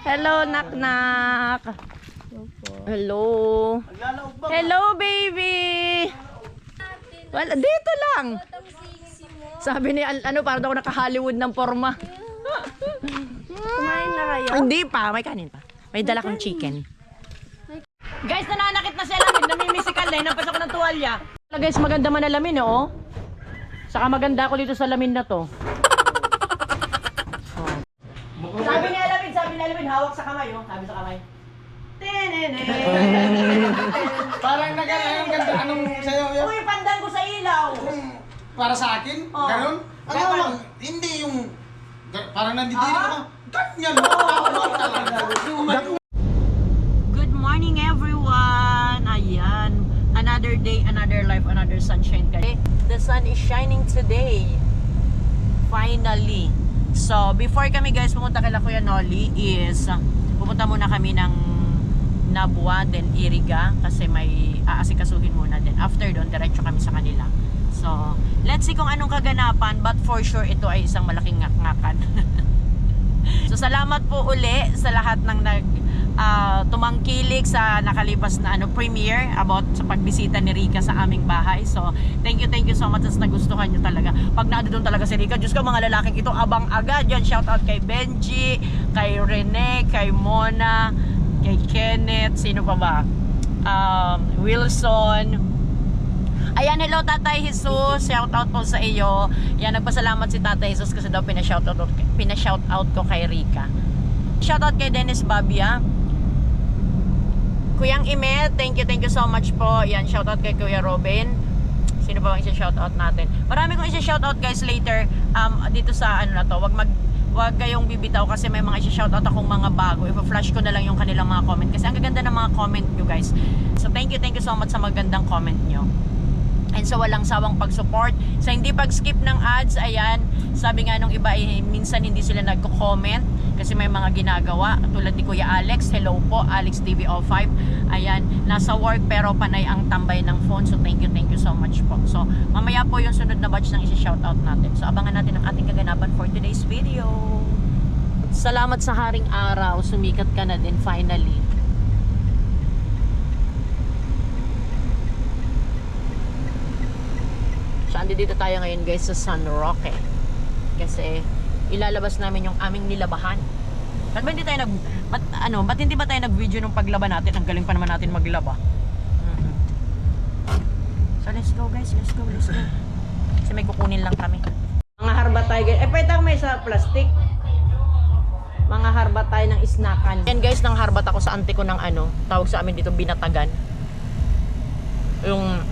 Hello, nak-nak. Hello. Hello, baby. Wala, dito lang. Sabi ni, ano, parang ako naka-Hollywood ng forma. Kumain na kayo? Hindi pa, may kanin pa. May dala kong chicken. Guys, nananakit na si Alamin. Namimisikal na, napas ako ng tuwalya. Guys, maganda man alamin, oh. Saka maganda ako dito sa lamin na to. Oh. Sabi ni Alamin, hawak sa kamay, oh. Sabi sa kamay. Tenene. Parang nagano ganda anong sayo yun? Uy, pandan ko sa ilaw. Para sa akin? Oh. Ganon? Ano Ganon. lang? Hindi yung parang nandidiri ka. Ganyan mo. Good morning, everyone. Ayan. Another day, another life, another sunshine. The sun is shining today. Finally. So, before kami guys pumunta kay Kuya Noli is pupunta muna kami ng Nabua, then Iriga kasi may aasikasuhin muna. Then after doon, diretso kami sa kanila. So, let's see kung anong kaganapan, but for sure ito ay isang malaking ngak-ngakan. So, salamat po uli sa lahat ng tumangkilik sa nakalipas na premiere about sa pagbisita ni Rika sa aming bahay. So, thank you so much as nagustuhan nyo talaga. Pag doon talaga si Rika, Diyos ko, mga lalaking ito, abang agad yan. Shout out kay Benji, kay Rene, kay Mona, kay Kenneth, sino pa ba? Wilson. Ayan, hello Tatay Jesus, shout out po sa iyo. Yan, nagpasalamat si Tatay Jesus kasi daw pina-shout out ko kay Rika. Shout out kay Dennis Babia. Kuyang Imet, thank you so much po. Yan, shout out kay Kuya Robin. Sino pa bang isa-shout out natin? Marami kong isa-shout out guys later dito sa ano na to. Wag kayong bibitaw kasi may mga isa-shout out akong mga bago. Ipa-flash ko na lang yung kanilang mga comment kasi ang gaganda ng mga comment nyo guys. So thank you so much sa magandang comment nyo. And sa walang sawang pag-support, sa hindi pag-skip ng ads, ayan, sabi nga nung iba minsan hindi sila nagko-comment kasi may mga ginagawa, tulad ni Kuya Alex. Hello po, Alex TV05. Ayan, nasa work pero panay ang tambay ng phone. So thank you so much po. So mamaya po yung sunod na batch ng isi-shoutout natin. So abangan natin ang ating kaganapan for today's video. Salamat sa haring araw, sumikat ka na din finally. So andito tayo ngayon guys sa San Roque. Kasi ilalabas namin yung aming nilabahan. Ba't hindi tayo ba't hindi ba tayo nag-video nung paglaba natin? Ang galing pa naman natin maglaba. So let's go guys, let's go. Kasi may kukunin lang kami. Mga harba tayo guys. Pwede ako may sa plastic. Mga harba tayo ng isnakan. Yan guys, nang harbat ako sa auntie ko ng tawag sa amin dito binatagan. Yung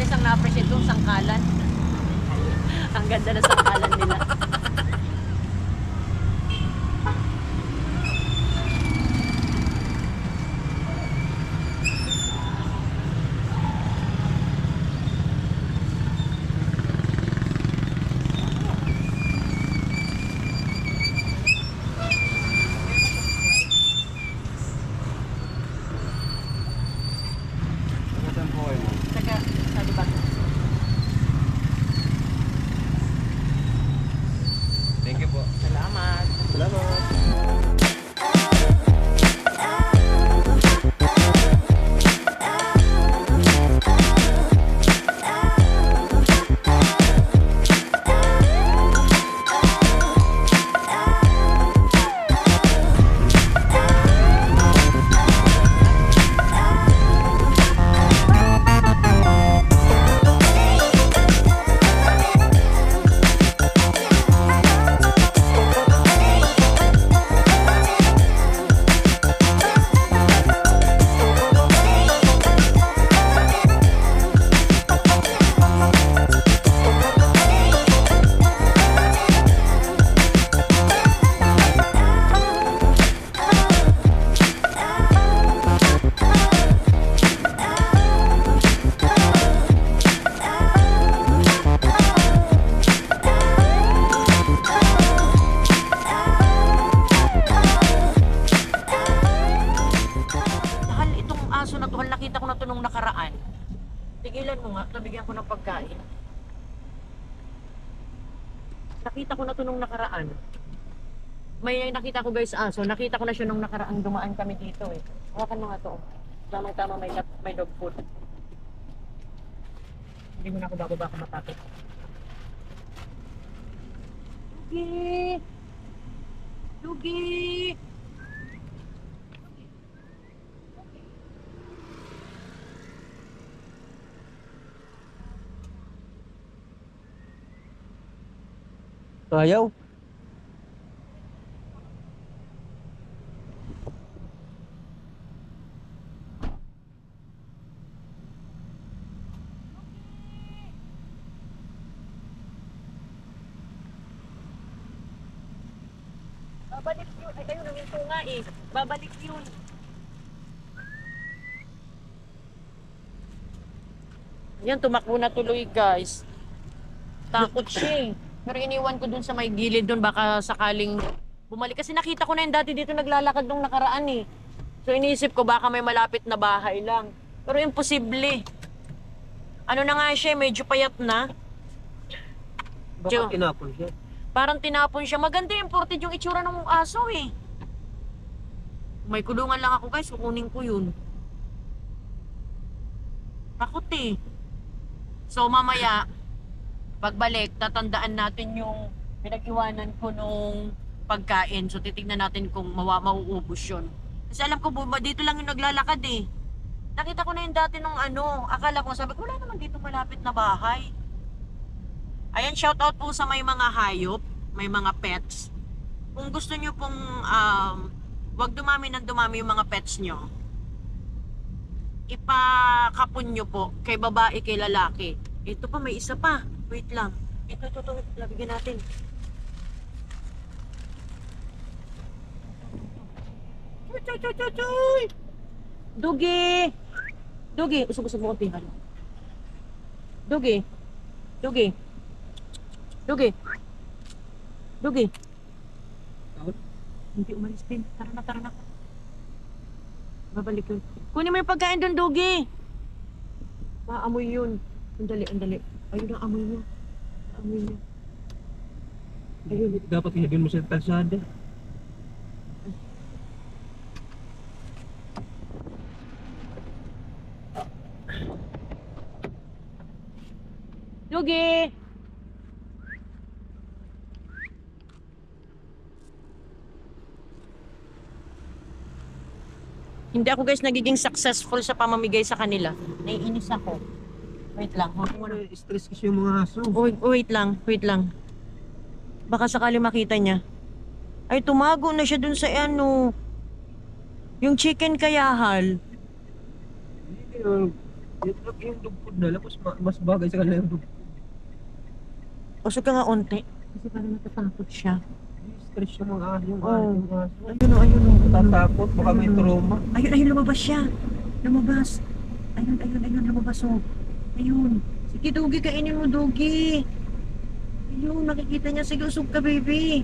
guys, ang na-appreciate kong sangkalan. Ang ganda na sangkalan nila. Taga, sa diba? Thank you po. Salamat. Salamat. Hal, itong aso na to, hal, nakita ko na to nung nakaraan. Tigilan mo nga, nabigyan ko ng pagkain. Nakita ko na to nung nakaraan. May nakita ko guys aso, nakita ko na siya nung nakaraan dumaan kami dito eh. Hawakan mo nga to. Tamang-tama may dog food. Hindi mo na ako bago baka matakot. Dugi! Dugi! Ayaw. Babalik yun. Ay, kayo naminto nga eh. Babalik yun. Ayan, tumakbo na tuloy guys. Takot siya eh. Pero iniwan ko dun sa may gilid dun. Baka sakaling bumalik. Kasi nakita ko na yung dati dito naglalakad nung nakaraan eh. So iniisip ko baka may malapit na bahay lang. Pero imposible. Ano na nga siya, medyo payat na. Baka tinapon siya. Parang tinapon siya. Maganda imported yung itsura ng aso eh. May kulungan lang ako guys, kukunin ko yun. Takot eh. So mamaya, pagbalik, tatandaan natin yung pinag-iwanan ko nung pagkain. So titignan natin kung mauubos yun. Kasi alam ko, dito lang yung naglalakad eh. Nakita ko na yung dati nung akala ko, sabi ko, wala naman dito malapit na bahay. Ayan, shoutout po sa may mga hayop, may mga pets. Kung gusto nyo pong wag dumami ng dumami yung mga pets nyo, ipakapon nyo po kay babae, kay lalaki. Ito pa, may isa pa. Wait lang. Ito, labigyan natin. Chuy! Dugi! Dugi! Usog-usog mo konti. Dugi! Dugi! Dugi! Dugi! Hindi umalis din. Tara na. Babalik yun. Kunin mo yung pagkain doon, Dugi! Maamoy yun. Andali. Ayun ang amoy niya. Ayun. Dapat hinagin mo sa kalsada. Dugi! Hindi ako guys nagiging successful sa pamamigay sa kanila. Naiinis ako. Wait lang. Stress kasi yung mga aso. Wait lang. Baka sakali makita niya. Ay, tumago na siya dun sa yung chicken kaya hal. Yung dugpod na lang, mas bagay sa kanila yung dugpod. Usog ka nga unti. Kasi parang natatakot siya. Stress yung mga aso, yung Oh. aso. Ayun o, ayun o. Tatakot, baka may trauma. Ayun, ayun, lumabas siya. Lumabas. Ayun, ayun, ayun, lumabas o. Ayun. Sige, Dugi, kainin mo, Dugi. Ayun, nakikita niya. Sige, usog ka, baby.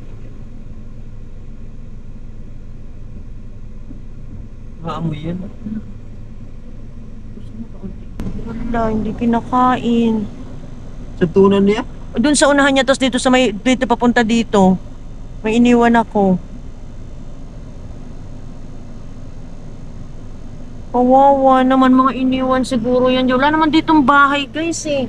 Maamoy yan. Wala, hindi kinakain. Sa tunan niya? Doon sa unahan niya, tapos dito sa may, dito papunta dito. May iniwan ako. Kawawa naman, mga iniwan siguro yan. Wala naman ditong bahay, guys eh.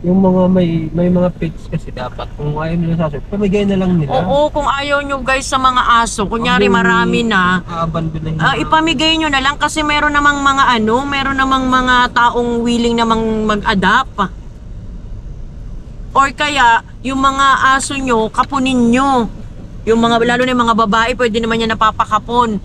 Yung mga may mga pets kasi dapat kung ayaw nila sa aso, pamigay na lang nila. Oo, kung ayaw nyo guys sa mga aso, kunyari Huwag yung marami na, Abandon na yun. ipamigay nyo na lang kasi meron namang mga meron namang mga taong willing namang mag-adapt. Or kaya, yung mga aso nyo, kapunin nyo. Yung mga, lalo na yung mga babae, pwede naman yan napapakapon.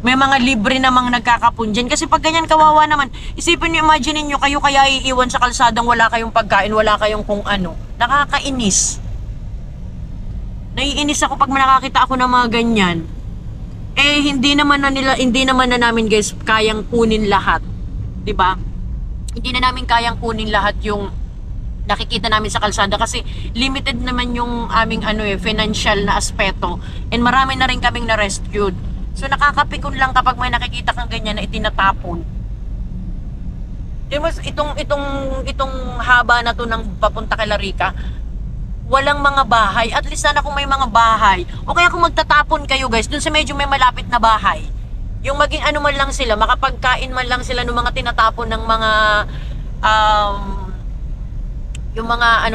May mga libre namang nagkakapon dyan. Kasi pag ganyan kawawa naman, isipin nyo, imagine nyo, kayo kaya iiwan sa kalsadang wala kayong pagkain, wala kayong kung ano. Nakakainis. Naiinis ako pag nakakita ako ng mga ganyan. Eh, hindi naman na namin guys, kayang kunin lahat. 'Di ba? Hindi na namin kayang kunin lahat yung nakikita namin sa kalsada kasi limited naman yung aming financial na aspeto. And marami na rin kaming na-rescued. So nakakapikon lang kapag may nakikita kang ganyan na itinatapon. Itong haba na to ng papunta kay Larica, walang mga bahay. At least sana kung may mga bahay. O kaya kung magtatapon kayo guys, dun sa medyo may malapit na bahay. Yung maging man lang sila, makapagkain man lang sila ng mga tinatapon ng mga yung mga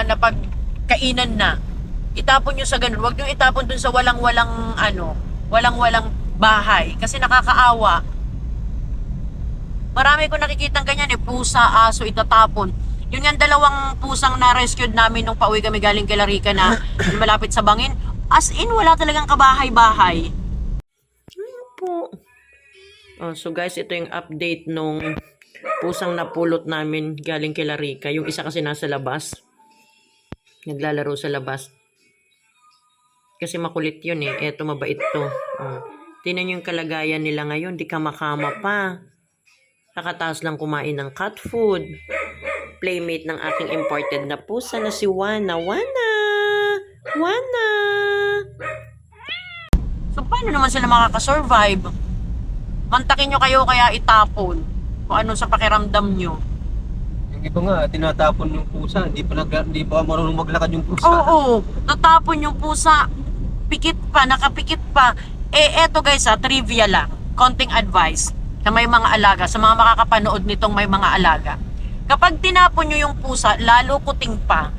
na pagkainan na. Itapon nyo sa ganun. Huwag nyo itapon dun sa walang bahay. Kasi nakakaawa. Marami ko nakikitang ganyan pusa, aso, itatapon. Yun yung dalawang pusang na-rescued namin nung pauwi kami galing kay Larica na malapit sa bangin. As in, wala talagang kabahay-bahay. Ano po? So guys, ito yung update nung pusang napulot namin galing kay Larica. Yung isa kasi nasa labas. Naglalaro sa labas. Kasi makulit yun eh. Eto, mabait to. Tingnan yung kalagayan nila ngayon. Di kamakama pa. Nakataas lang kumain ng cat food. Playmate ng aking imported na pusa na si Wana. Wana! Wana! So, paano naman sila makakasurvive? Mantakin nyo kayo kaya itapon. Kung ano sa pakiramdam nyo. Yung iba nga, tinatapon yung pusa. Hindi pa marunong maglakad yung pusa. Oo, natapon yung pusa. Pikit pa, nakapikit pa. Eto guys trivia lang. Konting advice sa may mga alaga, sa mga makakapanood nitong may mga alaga. Kapag tinapon nyo yung pusa, lalo kuting pa.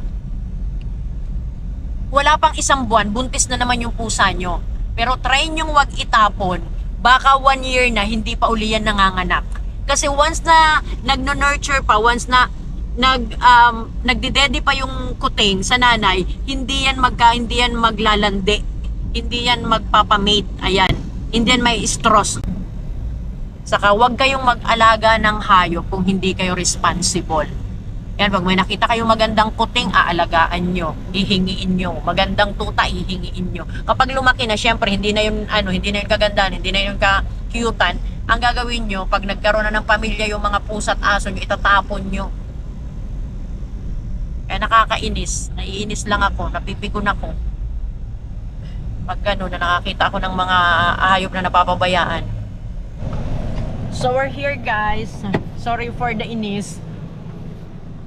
Wala pang isang buwan, buntis na naman yung pusa nyo. Pero try nyong wag itapon. Baka 1 year na, hindi pa uli yan nanganganak. Kasi once na nagno-nurture pa, once na nagdidedi pa yung kuting sa nanay, hindi yan maglalandi. Hindi yan magpapamate. Ayan. Hindi yan may stress. Saka huwag kayong mag-alaga ng hayop kung hindi kayo responsible. Yan, pag may nakita kayong magandang kuting, aalagaan nyo, hihingiin nyo. Magandang tuta, hihingiin nyo. Kapag lumaki na, syempre, hindi na yun kagandahan, hindi na yun ka-cutean. Ang gagawin nyo, pag nagkaroon na ng pamilya yung mga pusa at aso nyo, itatapon nyo. Kaya nakakainis. Naiinis lang ako, napipikon ako. Pag gano'n, na nakakita ako ng mga hayop na napapabayaan. So we're here guys. Sorry for the inis.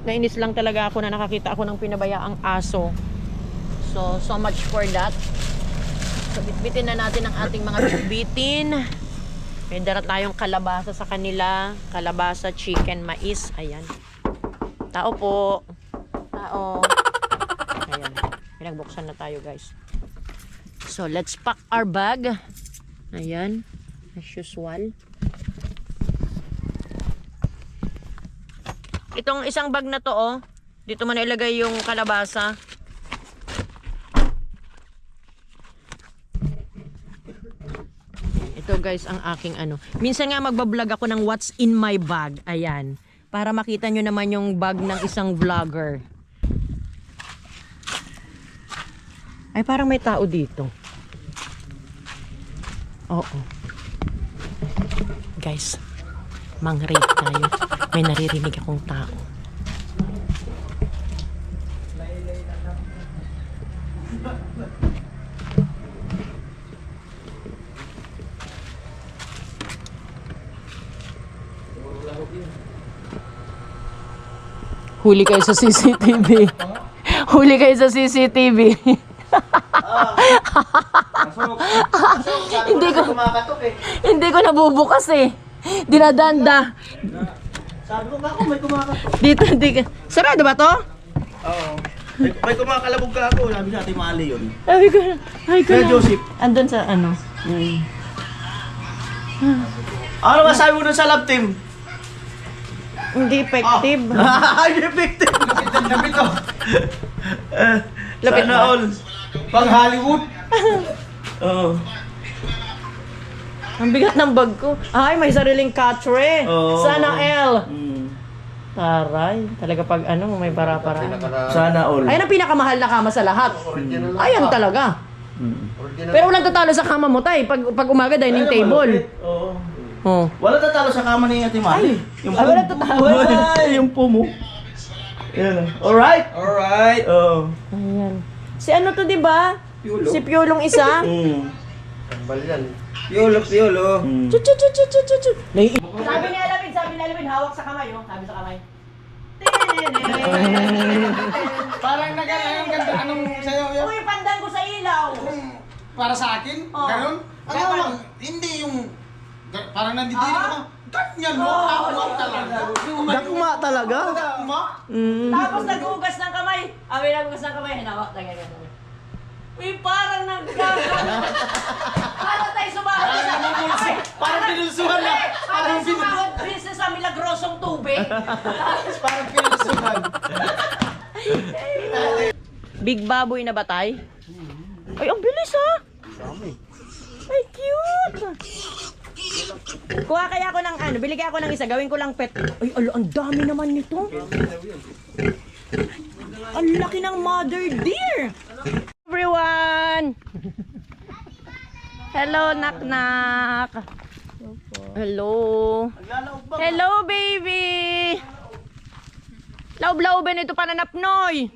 Nainis lang talaga ako na nakakita ako ng pinabayaang aso. So much for that. So bitbitin na natin ang ating mga bitbitin. May dara tayong kalabasa sa kanila. Kalabasa, chicken, mais. Ayan. Tao po. Tao. Ayan. Pinagbuksan na tayo guys. So let's pack our bag. Ayan. As usual. Itong isang bag na to dito mo na ilagay yung kalabasa. Ito guys ang aking ano. Minsan nga magbablog ako ng what's in my bag. Ayan. Para makita nyo naman yung bag ng isang vlogger. Ay parang may tao dito. Oo. Guys, mang-rate tayo. May naririnig akong tao. Huli kayo sa CCTV. Huli kayo sa CCTV. Hindi ko Hindi ko nabubukas eh. Dinadanda. Sabi ko nga ako, may kumakatok. Dito, sarado ba to? Oo. May kumakalabog ka ako. Sabi sa ating mali yun. Sabi ko, ay ko Kaya na. Joseph. Andun sa ano. Ano masabi mo dun sa love team? Hindi effective. Ay, effective. Lapit to. Lapit Sana ba? all. Pang Hollywood. Oo. Ang bigat ng bag ko. Ay, may sariling katre. Oo. Sana L. Mm. Taray. Talaga pag ano, may para-para. Sana all. Ayan ang pinakamahal na kama sa lahat. Ayan talaga. Pero walang tatalo sa kama mo, tay. Pag umaga, dining table. Oo. Oh. Wala tatalo sa kama ni Ate Mali. Yung Ay, wala tatalo. Ay, yung pumo. Yan. Alright? Alright. Oo. Ayan. Si ano to, di ba? Si Piolong isa. Piolo. Chut, chut, chut, chut, chut, chut, chut. Sabi ni Alvin, hawak sa kamay, oh. Sabi sa kamay. Parang ang ganda. Anong sayo yun? Uy, pandan ko sa ilaw. Para sa akin? Oo. Ganon? Ano Ganon. lang, hindi yung... Parang nandidiri ka. Ganyan mo, dakma talaga. Dakma talaga? Dakma? Tapos naghugas ng kamay. Naghugas ng kamay, hinawak na ganyan. Uy, parang nagkagano. Para tayo sumahod sa kamay. Parang pinulsuhan na. Parang sumahod business sa milagrosong tubig. Parang pinulsuhan. Big baboy na ba tay? Ay, ang bilis ha! Ay, cute! Kuha kaya ako ng ano, bili kaya ako ng isa, gawin ko lang pet. Ay, ang dami naman nito. Ang laki ng mother deer! Everyone! Hello, nak-nak! Hello! Hello, baby! Laob-laoban ito pananapnoy!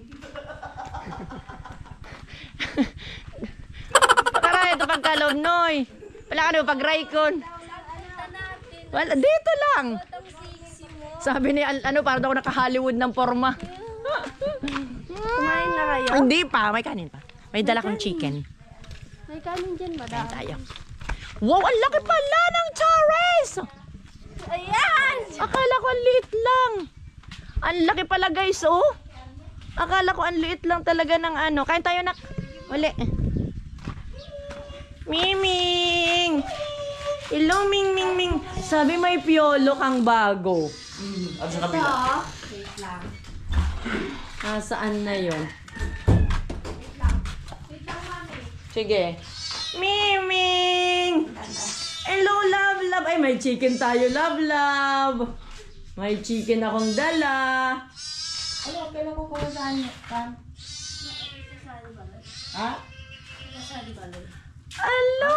Pakara ito pagkalob, noy! Wala ka na pag-raikon. Wala, dito lang. Sabi ni ano, parang ako naka-Hollywood ng forma. Kumain na kayo? Hindi pa, may kanin pa. May dala kong chicken. May kanin dyan, madami. Tayo. Wow, ang laki pala ng Torres! Ayan! Akala ko ang liit lang. Ang laki pala guys, oh. Akala ko ang liit lang talaga ng ano. Kain tayo nak. Uli. Miming! Hello, Ming, Ming, Ming. Sabi may piolo kang bago. At sa kabila. Wait lang. Saan na yon? Sige. Miming! Hello, love, love. Ay, may chicken tayo, love, love. May chicken akong dala. Ano, kailan ko kung saan? Ha? Hello!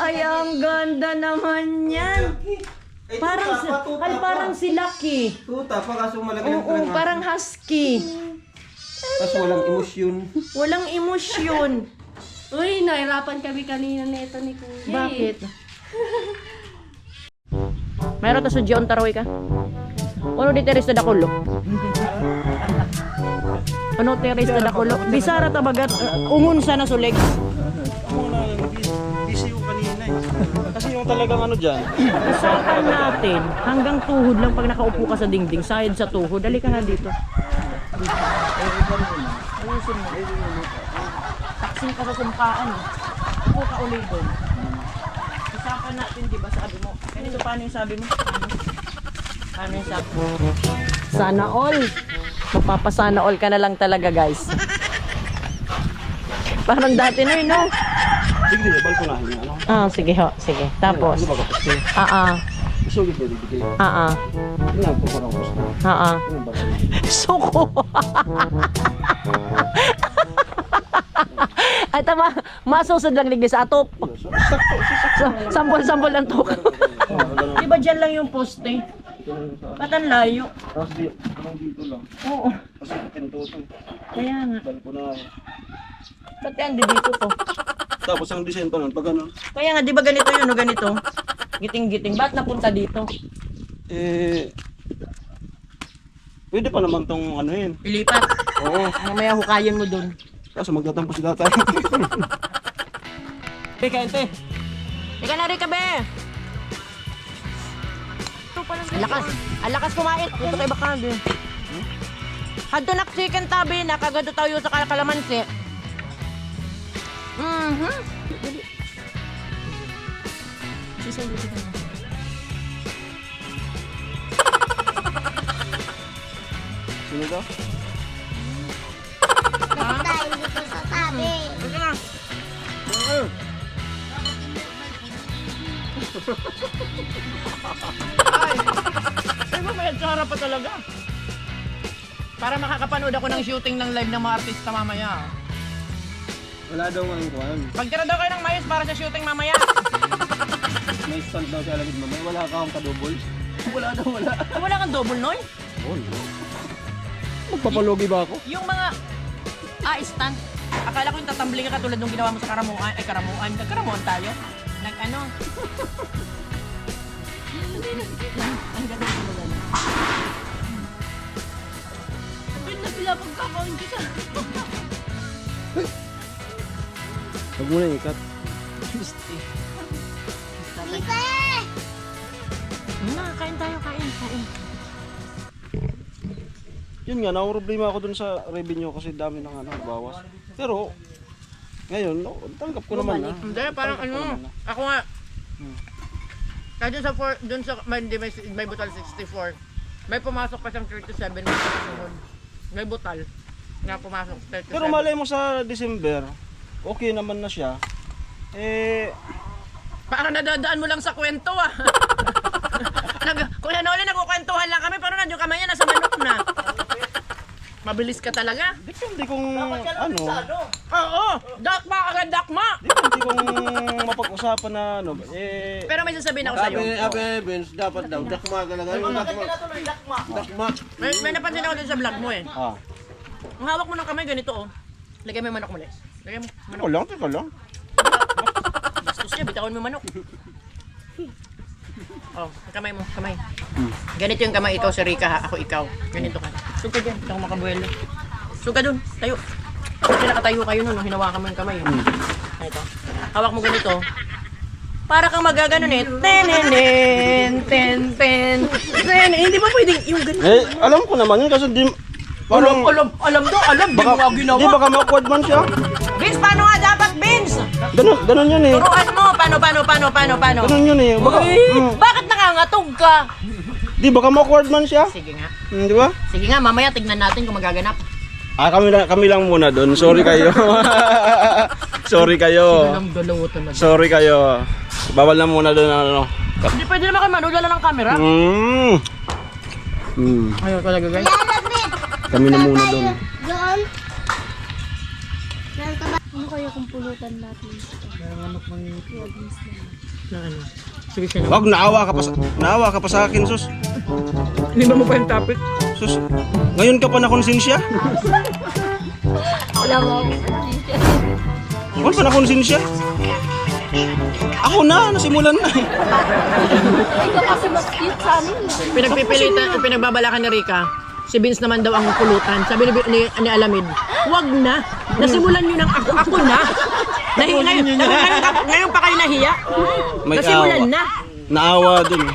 Ay, ang ganda naman yan. Parang si Lucky. Tuta pa kaso malaki Oo, parang husky. Kaso walang emosyon. Walang emosyon. Uy, nahirapan kami kanina nito ni Kuya. Bakit? Meron to sa John Taroy ka? Ano di teres na dakulo? Ano teres na dakulo? Bisara tabagat, ungon sana suleg. Busy yung kanina eh. Kasi yung talagang ano dyan. Usapan natin, hanggang tuhod lang pag nakaupo ka sa dingding, sahid sa tuhod. Dali ka nga dito. Ayusin mo. Taksin ka sa sumpaan. Upo ka ulit doon. Usapan natin, di ba, sabi mo. Ganito, paano yung sabi mo? Paano yung sabi mo? Sana all. Mapapasana all ka na lang talaga, guys. Parang dati na yun, no? Sige, balkonahin niya. Ano? Ah, sige ho, sige. Tapos, Ano ba kapos ko? Gusto ko pwede bigay. Hindi ako parang gusto. Ano ba? Suko. Ay, tama. Masusod lang ligli sa atop. Sampol-sampol ang tok. Di ba dyan lang yung poste? Ba't ang layo? Tapos dito lang. Oo. Kasi pinto to. Kaya nga. Balkonahin. Ba't yan dito to? Tapos ang design pa nun, pag ano, Kaya nga, di ba ganito yun o ganito? Giting-giting. Ba't napunta dito? pwede pa naman tong ano yun. Ilipat. Oo. Mamaya hukayin mo dun. Kaso magtatampo si tatay. Beka, ente. Ika na rin ka, be. Ang lakas kumain. Ito kay Bakag. Hadto nak chicken tabi, nakagado tayo sa kalamansi. Sino daw? Ay, mamaya tsara pa talaga. Para makakapanood ako ng shooting ng live ng mga artista mamaya. Wala daw ang kuhan. Magtira daw kayo ng mayos para sa shooting mamaya. May stand daw sa alagid mamaya. Wala ka akong kadouble. Wala daw, wala. Wala kang double noy? Magpapalogi ba ako? Yung mga stand. Akala ko yung tatambling ka katulad nung ginawa mo sa Karamuan. Ay, Karamuan. Nagkaramuan tayo. Nag-ano. Ang ganda ko ba gano'n? Sabi na sila pagkakain ko sa... Huwag mo na ikat. Kain tayo, kain. Yun nga, problema ako dun sa revenue kasi dami ng ano, bawas. Pero, ngayon, no, tanggap ko naman na. Hindi, parang ano. Ako nga. Kahit dun sa may butal 64. May pumasok pa siyang 37 na sunod. May butal na pumasok 37. Pero malay mo sa December, okay naman na siya. Parang nadadaan mo lang sa kwento ah. Kuya Noli, nagkukwentuhan lang kami, pero nandiyo kamay niya, nasa manok na. Mabilis ka talaga. Depende kung ano. Oo, dakma agad dakma. Depende kung mapag-usapan na ano. Pero may sasabihin ako sa'yo. Vince, dapat daw. Dakma talaga. Yung dakma. May napansin ako dun sa vlog mo eh. Ah. Ang hawak mo ng kamay ganito oh. Lagay mo yung manok mo, Les. Lagay mo, manok. Teka lang. Bastos niya, bitawan mo yung manok. Oh, ang kamay mo, kamay. Ganito yung kamay, ikaw si Rika ha, ako ikaw. Ganito ka. Suka dyan, ikaw makabuelo. Suka dun, tayo. Kasi nakatayo kayo nun, no? Hinawakan mo yung kamay. Ito. Hawak mo ganito. Para kang magaganon eh. Hindi ba pwedeng yung ganito? Alam ko naman yun kasi di... Parang... Alam daw, di mo nga ginawa. Di baka ma-awkward man siya? Vince, paano nga dapat, Vince? Ganun yun eh. Turuan mo, paano? Ganun yun eh. Baka, Bakit nangangatog ka? di baka ma-awkward man siya? Sige nga. Di ba? Sige nga, mamaya tignan natin kung magaganap. Kami lang muna doon. Sorry kayo. Sorry kayo. Alam, dalawa talaga. Sorry kayo. Bawal na muna doon ano. Hindi pwede naman kayo manood lang ng camera. Ayaw talaga guys. Kami na muna doon. Ano kaya kung pulutan natin? Na ano? Sige siya naman. Wag, naawa ka pa sa akin, sus. Hindi ba mo pa yung topic? Sus, ngayon ka pa na konsensya? Wala mo akong konsensya. Ngayon pa na konsensya? Ako na, nasimulan na. Ikaw kasi mas cute sa amin. Pinagpipilitan, pinagbabalakan ni Rika. Si Vince naman daw ang pulutan. Sabi ni Alamid, wag na. Nasimulan nyo ng ako na. Ngayon pa kayo nahiya. May Nasimulan awa. na. Naawa dun.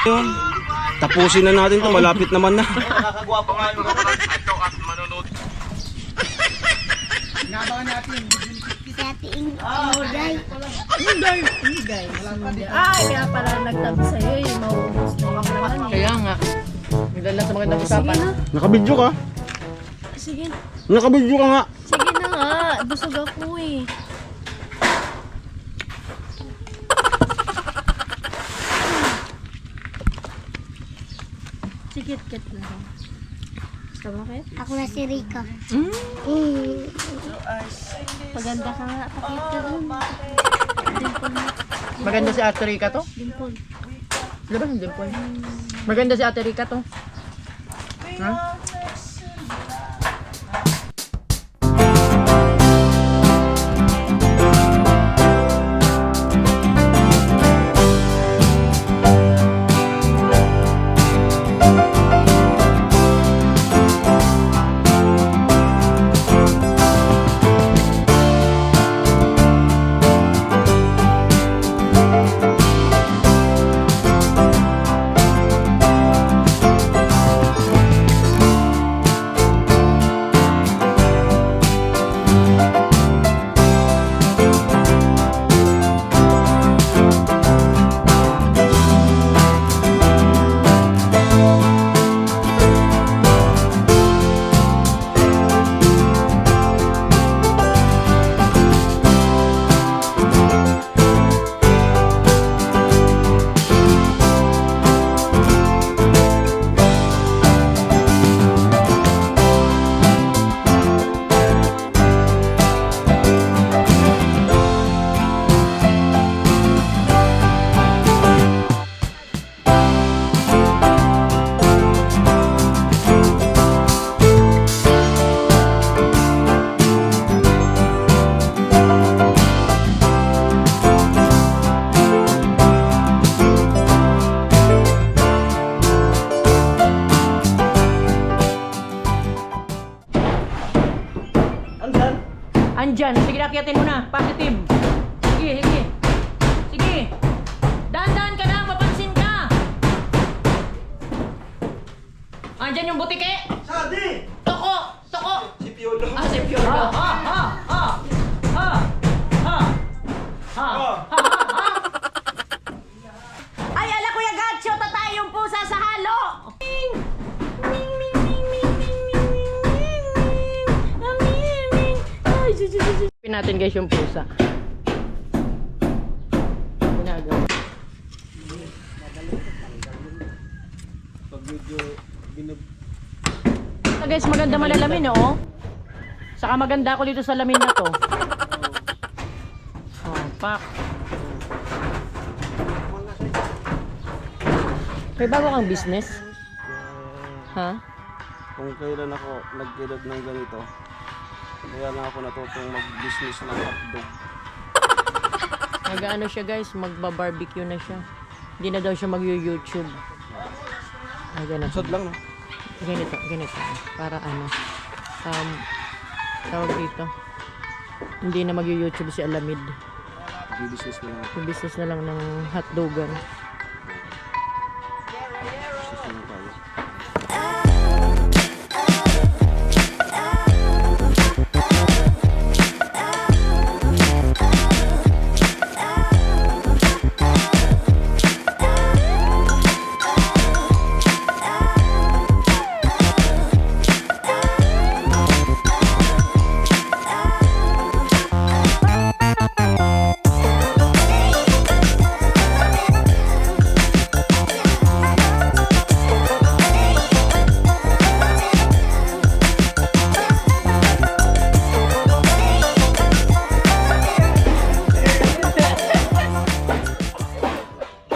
Yun. Tapusin na natin to, malapit naman na. Nakakagwapo nga yung ito at manonood. Ay, kaya pala nagtabi sa'yo eh. Maubos na yung naman eh. Kaya nga. Magdala sa magandang usapan. Nakabidyo ka? Sige na. Nakabidyo ka nga. Sige na nga. busog ako eh. Sikit-kit lang. Bakit? Ako na si Rika. Paganda ka nga, pakit ka dun. Dimple mo. Maganda si Ate Rica to? Dimple. Di ba yung dimple? Maganda si Ate Rica to. Ha? Andyan. Sige, nakyatin mo na. Positive. Sige, sige. Sige. Dahan-dahan ka na. Mapansin ka. Andyan yung butike. Sadi! Toko. Toko. Si Piolo. Ah, si Piolo. Ha, ha, ha. Ha. Ha. Ha. Ha. Ha. Ay, ala Kuya Gacho. Tatay yung pusa sa halo. Natin guys yung pusa. Ginagawa. Pag medyo So guys, maganda malalamin oh. Saka maganda ako dito sa lamin na to. Oh, pak. May bago kang business? Ha? Kung kailan ako nagkilad ng ganito, kaya na ako natutong mag-business ng hotdog. Nag-ano siya guys, magba-barbecue na siya. Hindi na daw siya mag-YouTube. Ay, ganito. Sad lang, no? Ganito, ganito. Para ano, tawag dito. Hindi na mag-YouTube si Alamid. Business na lang. Yung business na lang ng hotdogan. Business na lang tayo.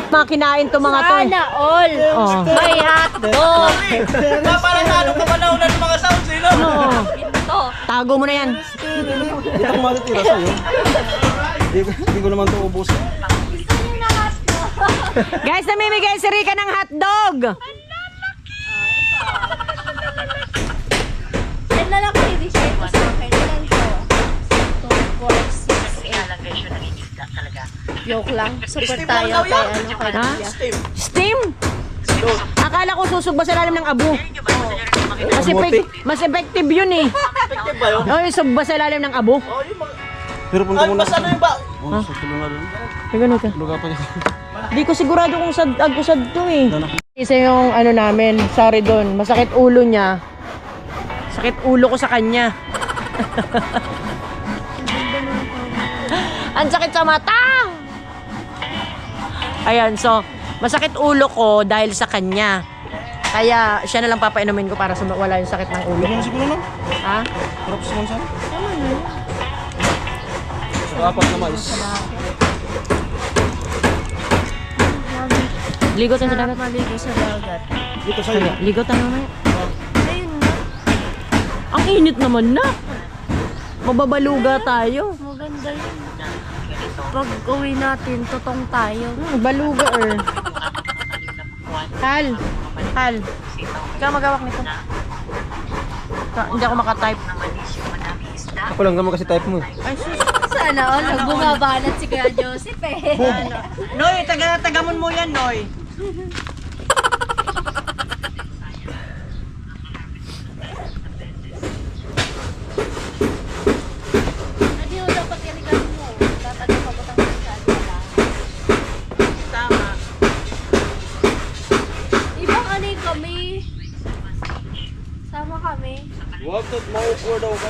Mga kinain to mga to. Sana all. Oh. May hotdog. Para sa ano kamalaw na ng mga sounds eh, no? Ito. Tago mo na yan. Itong matitira sa'yo. Hindi ko naman ito ubusin. Guys, namimigay si Rika ng hotdog. Yan na lang ko i-share ko sa akin. Yan to. 2, 4, 6, 8. Joke lang. Super tayo kay ano kay Ha? Kuya. Steam? Akala ko susugba sa lalim ng abo. Mas effective yun eh. Effective ba yun? Oh, yung sugba sa lalim ng abo. Oh, yung mga... Pero punta muna. Mas ano yung ba? Oh, sa tulungan doon. Ay, ganun ka. Luga pa niya. Di ko sigurado kung sad ko sad to eh. Isa yung ano namin, sorry doon. Masakit ulo niya. Sakit ulo ko sa kanya. Ang sakit sa mata! Ayan, so, masakit ulo ko dahil sa kanya. Kaya, siya na lang papainumin ko para wala yung sakit ng ulo. Ganyan siguro no? Ha? Props naman siya. So, apat na mais. Ligo tayo sa Sarap dagat. maligo sa dagat. Dito sa'yo. Ligo tayo mamaya. Ayun na. Ang init naman na. Mababaluga tayo. Maganda yun. Pag uwi natin, tutong tayo. Baluga Hal. Hal. Ikaw magawak nito. Hindi ako makatype. Ako lang naman kasi type mo. Ay, sus. Sana all, bumabanat si Kuya Joseph eh. Noy, tagamon mo yan, Noy. Hindi mo dapat kalikan mo. Tatagal pa butang masyado lang. Tama. Ibang ano yung kami. Sama kami. Huwag na mauukur daw ka.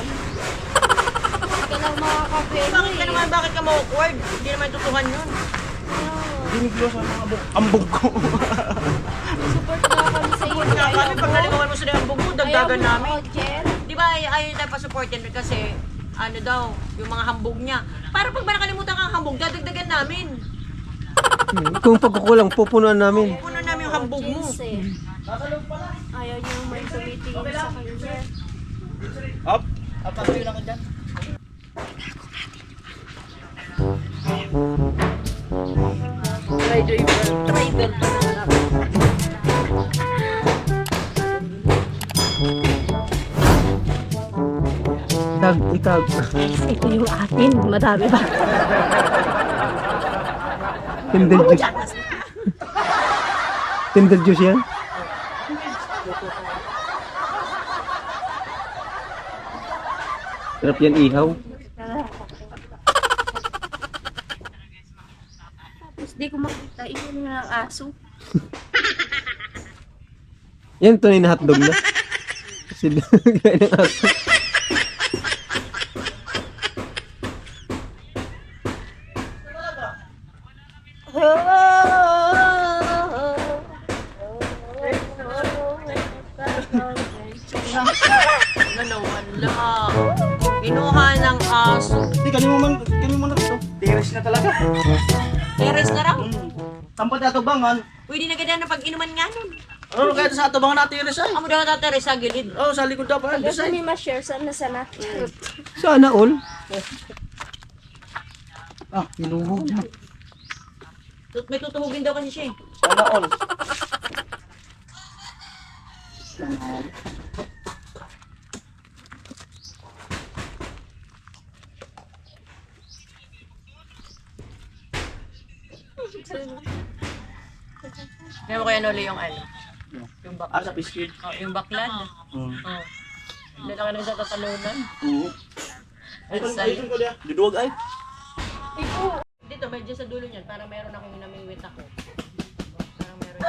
Huwag ka lang makakape. Bakit ka ma-awkward? Hindi naman tutukan yun. Giniglo sa mga ambog ko. Support na kami sa iyo. Kaya kami, pag naligawan mo sa ambog mo, dagdagan namin. Jen. Di ba, ayaw tayo pa-support yan kasi, ano daw, yung mga hambog niya. Para pag nakalimutan kang hambog, dadagdagan namin. Kung pagkukulang, pupunuan namin. Puno namin yung hambog mo. Ayaw niyo may tumitingin sa kanya. Up. Trader pa naman ako. Itag. Ito yung atin. Madami ba? Tinder juice. Tinder juice yan? Sarap yan ihaw. Tapos di ko makita. Iyon nga ang aso. Yan tunay na hotdog na. Kasi gaya ng aso. Wala. Kinuha ng aso. Hindi, kanimo man na ito. Tiris na talaga. Teres na raw. Tampad na tubangan. Pwede na ganda na pag-inuman nga nun. Ano kaya sa tubangan natin tiris ay? Amo daw natateres sa gilid. Oh, sa likod daw pa. Gusto ni ma-share sana sana. Sana all. Ah, pinuhog mo. May tutuhugin daw kasi siya eh. Sana all. Kaya mo kaya nuli yung ano? Yung Ah, baklad. sa biscuit. Oh, yung baklad. Hmm. Oh. Hindi ka na sa tatalunan. Oo. Ay, Asay. ko dia. Diduwag ay. Dito, medyo sa dulo niyan. Parang meron akong namingwit ako. Parang meron.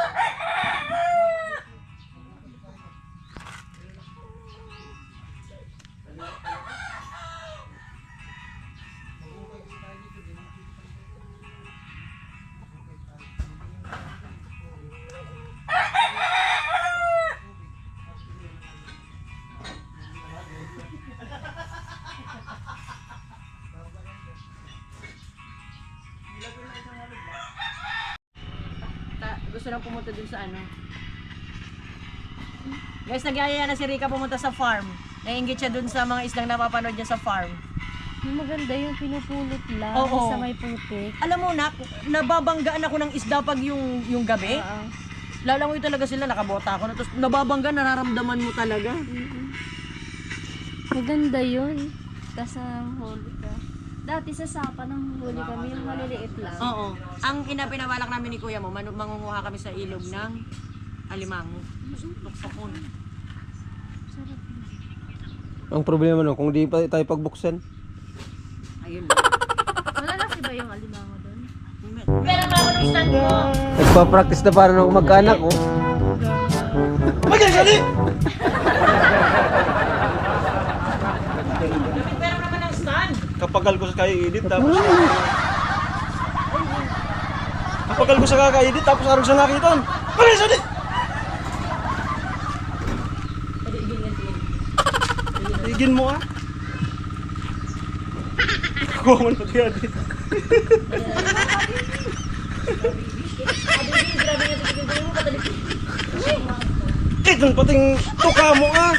Gusto lang pumunta dun sa ano. Guys, nagyayaya na si Rika pumunta sa farm. Naiinggit siya dun sa mga islang napapanood niya sa farm. Yung maganda yung pinupulot lang Oo. sa may putik. Alam mo na, nababanggaan ako ng isda pag yung gabi. Oo. Lalangoy talaga sila, nakabota ako na. Tapos nababangga, nararamdaman mo talaga. Maganda yun. Tapos huli ka. Dati sa Sapa nang huli kami, yung maliliit lang. Oo. Ang pinawalak namin ni kuya mo, mangunguha kami sa ilog ng alimango. Tukpakon. Ang problema no, kung di pa tayo pagbuksan. Ayun. Wala na si ba yung alimango doon? Pero ako ng stand mo. Nagpa-practice na para nung mag-anak oh. Magagali! Pero naman ang stand. napagal ko sa kaka-edit tapos napagal ko sa kaka-edit tapos arog sa nakiton. Pare sa dit. Igin mo ah. Kuha mo na diyan. Itong pating tuka mo ah.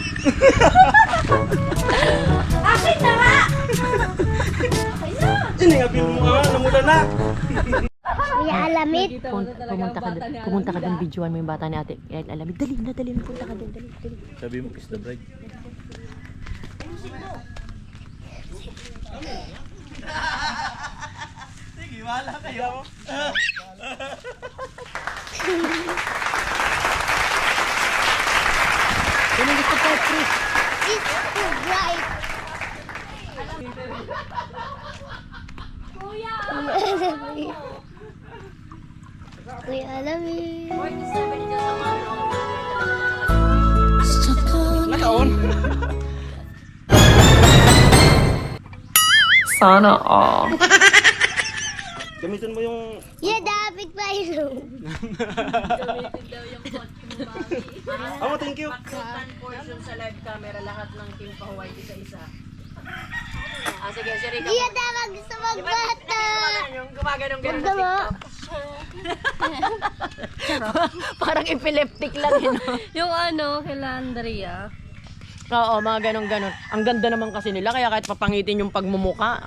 Akin na nga! Ini nga bil mo ah, namulan na. Kuya Alamit. Pumunta ka doon, videoan mo yung bata ni ate. Kaya alamid, dali, punta ka doon, dali. Sabi mo, kiss the bride. Sige, wala kayo. It's too bright. Kuya Alamit. Kuya Alamit. Nakaon. Sana all. Gamitin mo yung Yeah, dapat pa yun. oh, thank you. Portion sa live camera, lahat ng Team Pahuway isa-isa. Sige, si Rika. Yeah, dapat gusto magbata. Yung gumaganong Huwag na Parang epileptic lang yun. Yung ano, kila Andrea. Oo, mga ganon-ganon. Ang ganda naman kasi nila, kaya kahit papangitin yung pagmumuka.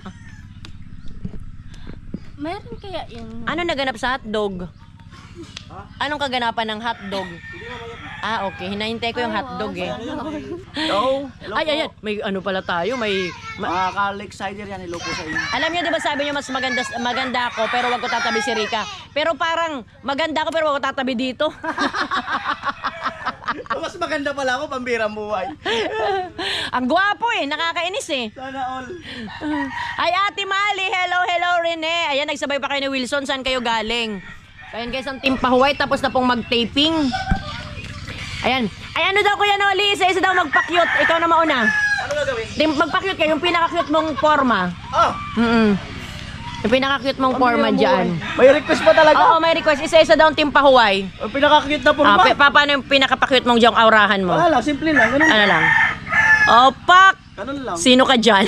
Meron kaya yung... Ano naganap sa hotdog? Anong kaganapan ng hotdog? Ah, okay. Hinahintay ko yung hotdog eh. Hello. Ay, ayan. May ano pala tayo. May... Mga ka-Alex Sider yan, hello po sa inyo. Alam niyo, di ba sabi niyo mas maganda ako pero wag ko tatabi si Rika. Pero parang maganda ako pero wag ko tatabi dito. Mas maganda pala ako, pambirang buhay. Ang gwapo eh. Nakakainis eh. Sana all. Ay, Ate Mali. Hello, Rene. Ayan, nagsabay pa kayo ni Wilson. Saan kayo galing? Ayan guys, ang Team Pahuway. Tapos na pong mag-taping. Ayan. Ay, ano daw Kuya Noli? Isa-isa daw magpa-cute. Ikaw na mauna. Ano gagawin? Magpa-cute kayo. Yung pinaka-cute mong forma. Oh, Yung pinaka-cute mong forma dyan. may request pa talaga. Oo, may request. Isa-isa daw ang Team Pahuway. Ang pinaka-cute na forma. Paano yung pinaka-cute mong diyang aurahan mo? Wala lang, simple lang. Ganun. Ano lang? Opak! Ganun lang. Sino ka dyan?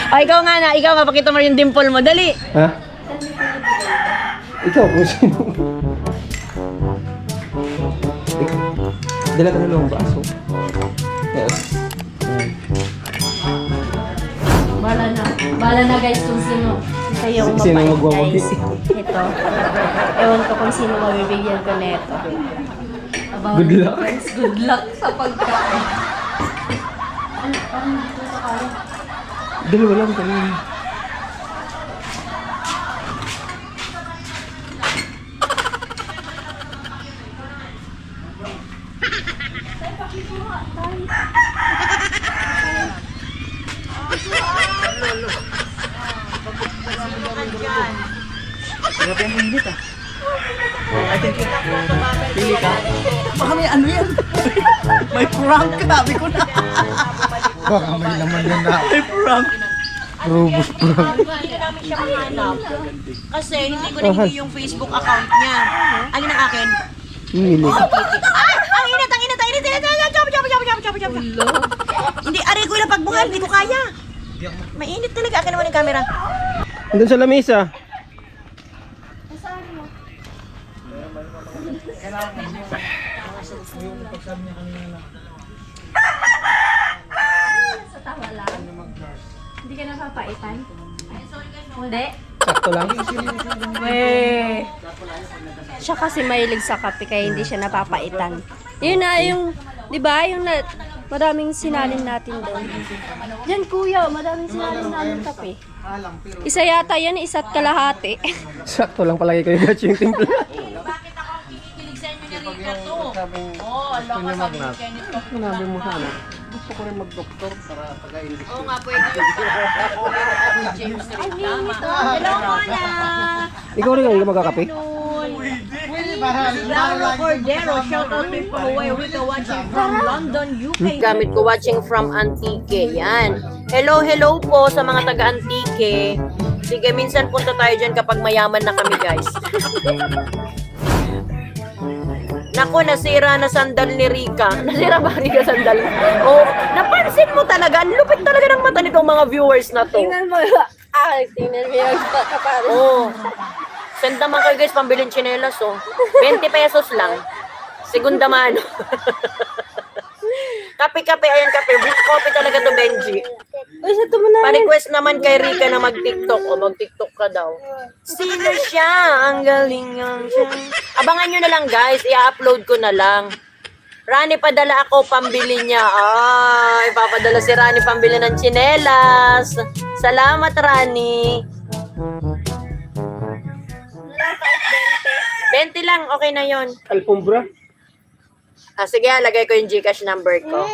O, ikaw nga na. Ikaw nga, pakita mo yung dimple mo. Dali. Ha? Ikaw kung sino? Dala ka na lang baso. Yes. Bala na guys kung sino. Ito yung Sino mabait magwawagi? guys. Ito. Ewan ko kung sino mabibigyan ko neto. Good luck. Guys, good luck sa pagkain. Dalawa lang kami. Grabe ang init ah. I think pili ka. Baka may ano yan. May prank, sabi ko na. Baka may laman yan na. May prank. Robust prank. Hindi na namin siya mahanap. Kasi hindi ko na hindi yung Facebook account niya. Alin ang akin? Hili. Ay! Ang init! Chop! Hindi, aray ko ilang pagbuhat. Hindi ko kaya. Mainit talaga. Akin naman yung camera. Andun sa lamesa. Hindi ka napapaitan? Hindi. Sakto lang. Weh. Siya kasi mahilig sa kape kaya hindi siya napapaitan. Yun na yung, di ba, yung maraming sinalin natin doon. Diyan kuya, maraming sinalin natin kape. Isa yata yan, isa't kalahati. Sakto lang palagi kayo gatch yung timpla. Bakit ako ang kikikilig sa inyo ni Rika to? Oo, alam ka sabi ni Kenneth to. Sinabi mo sana. Gusto ko rin mag-doktor para pagayin. Oo nga, pwede yun. Ni James Reed. Tama. Hello, Mona! Ikaw rin ang magkakape? Wala! Laura Cordero, shout out to Huawei Rica watching from London, UK. Gamit ko watching from Antique. Yan. Hello po sa mga taga Antique. Sige, minsan punta tayo dyan kapag mayaman na kami, guys. Naku, nasira na sandal ni Rica. Nasira ba Rica sandal? Oh, napansin mo talaga. Ang lupit talaga ng mata nitong mga viewers na to. Tingnan mo. Tingnan mo yung kapares. Oh. Send naman kayo guys, pambilin tsinelas, oh. 20 pesos lang. Segunda mano. Kape-kape, ayan kape. Blue coffee talaga to, Benji. Uy, sa ito mo na. Pa-request naman kay Rica na mag-TikTok. O, mag-TikTok ka daw. Sino siya? Ang galing yan siya. Abangan nyo na lang guys. I-upload ko na lang. Rani, padala ako pambili niya. Ay, papadala si Rani pambili ng tsinelas. Salamat, Rani. 20 lang, okay na yon. Alfombra. Sige, lagay ko yung GCash number ko.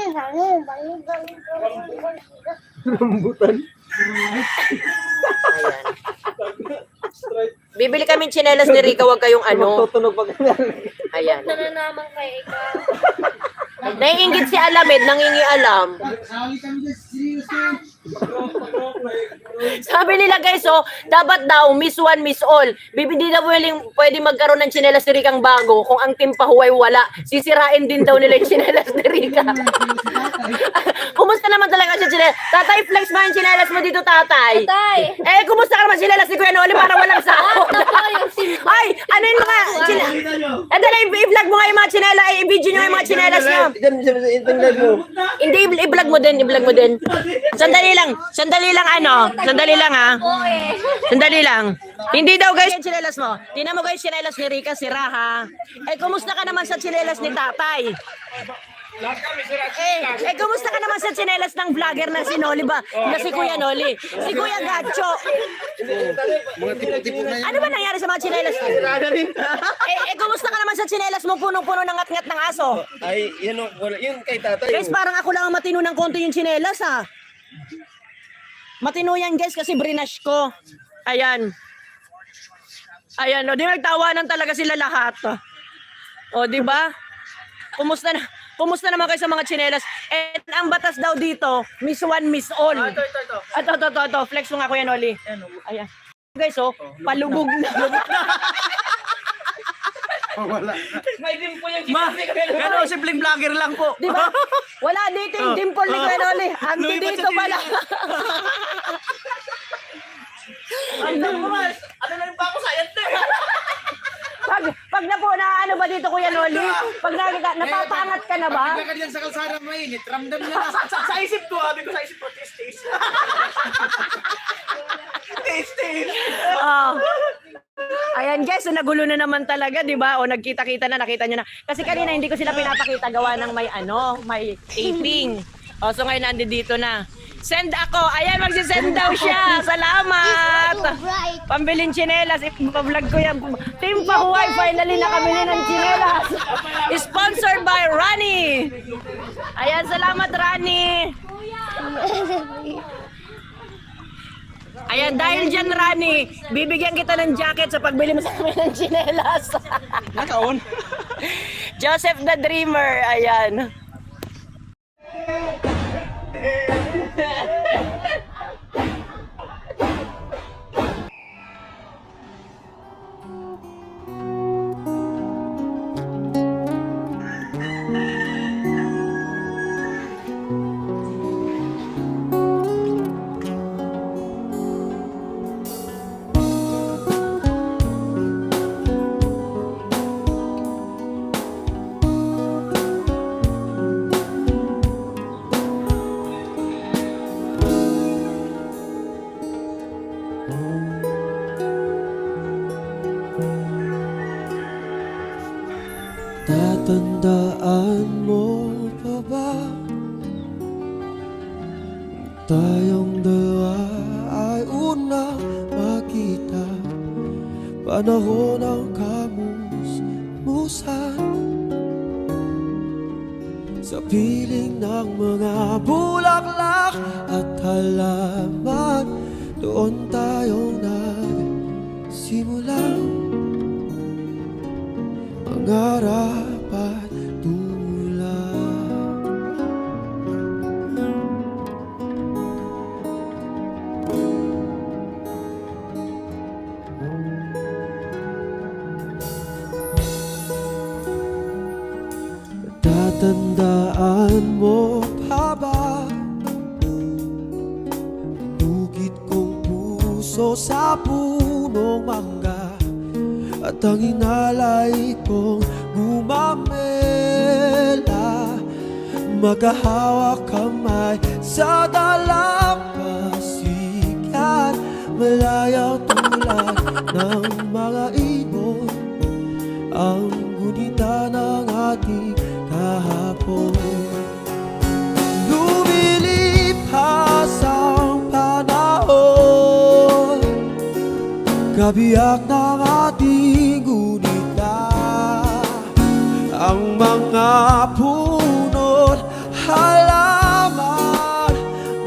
Rambutan. Ayan. Bibili kami tsinelas ni Rica, wag kayong ano. Tutunog pag Ayan. Nananaman kay ikaw. Naiingit si Alamed, nangingialam. Sabi nila guys, oh, dapat daw miss one, miss all. Di daw pwede magkaroon ng tsinelas ni Ricang bago. Kung ang team pahuway wala, sisirain din daw nila yung tsinelas ni Rica. Kumusta naman talaga siya tsinelas? Tatay, flex ba yung tsinelas mo dito, tatay? Tay! Kumusta ka naman tsinelas ni Kuya Noli para walang sahod? Ay, ano yung mga tsinelas? I-vlog mo nga yung mga tsinelas, i-video nyo yung mga tsinelas nyo. Hindi, i-vlog mo din, i-vlog mo din. Sandali lang ano, sandali lang ha. Sandali lang. Hindi daw guys yung tsinelas mo. Tingnan mo guys tsinelas ni Rica, sira ha. Kumusta ka naman sa tsinelas ni tatay? Kumusta ka naman sa tsinelas ng vlogger na si Noli ba? Na si Kuya Noli. Si Kuya Gacho. Ano ba nangyari sa mga tsinelas? Kumusta ka naman sa tsinelas mo punong-puno ng ngat-ngat ng aso? Ay, yun kay tatay. Guys, parang ako lang ang matino ng konti yung tsinelas ha. Matino yan guys kasi brinash ko. Ayan. Ayan, o di nagtawanan talaga sila lahat. O di ba? Kumusta naman kayo sa mga tsinelas? And ang batas daw dito, miss one, miss all. Ito. Flex mo nga Kuya Noli. Ayan. Guys, oh, palubog na. Wala. Pero simpleng vlogger lang po. Di ba? Wala dito yung dimple ni Kuya Noli. Ang dito pala. Ano na yung bako sa ente? Pag na po na ano ba dito Kuya Noli? Pag napapangat ka na ba? Pagkakad yan sa kalsada mainit, ramdam niya na. Sa isip ko, tis. Tis. Oh. Ayan guys, so nagulo na naman talaga, di ba? O nagkita-kita na, nakita nyo na. Kasi kanina hindi ko sila pinapakita gawa ng may taping. O so ngayon nandito na. Send ako. Ayan, magsisend daw siya. Salamat. Pambilin tsinelas. Ipa-vlog ko yan. Team Pahuway, finally nakamili ng tsinelas. Sponsored by Rani. Ayan, salamat Rani. Ayan, dahil dyan Rani, bibigyan kita ng jacket sa pagbili mo sa amin ng tsinelas. Nakaon. Joseph the Dreamer. Ayan. Tatandaan mo pa ba? Tayong dalawa ay unang makita, panahon ng kamusmusan, sa piling ng mga bulaklak at halaman. Doon tayong nagsimula. pangarap at tulad. Tatandaan mo pa ba bukid kong puso sa punong mangga at ang inalay kong gumamela, magkahawak kamay sa dalampasigan, malayang tulad ng mga ibon ang gunita ng ating kahapon. Lumilipas ang panahon, kabiyak ng ating gunita, ang mga puno't halaman,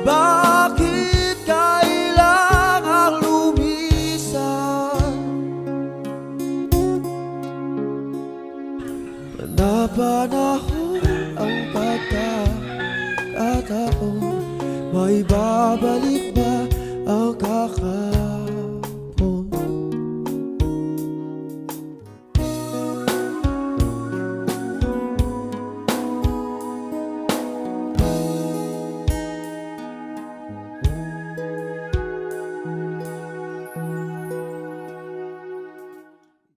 bakit kailangang lumisan? Napanahon ang pagkakataon, may babalik ba